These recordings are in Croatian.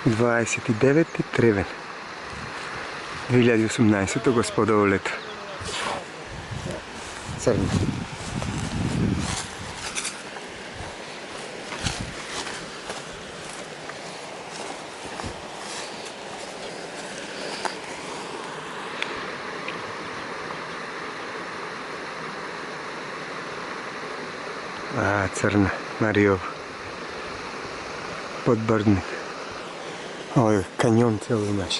29. Treven 2018. Gospodovo leto. Crno. A, crna, Mariov. Podbrdnik. Ovo je kanjon cijeli naš.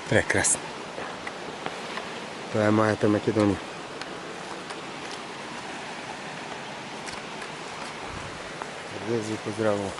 Prekrasno. To je moja Makedonija. Vezi pozdravljamo.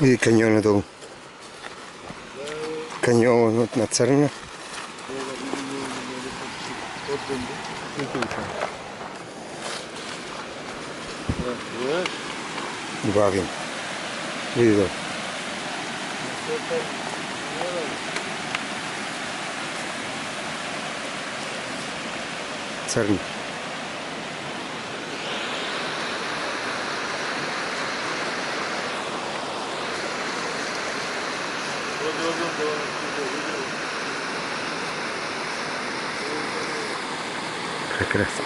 Vidi kanjona dolu. Kanjon na crno. Bavim. Vidi dolu. Crno. Прекрасно.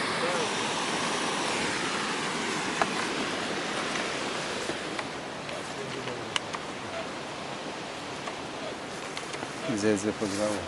Зезе поздравляю.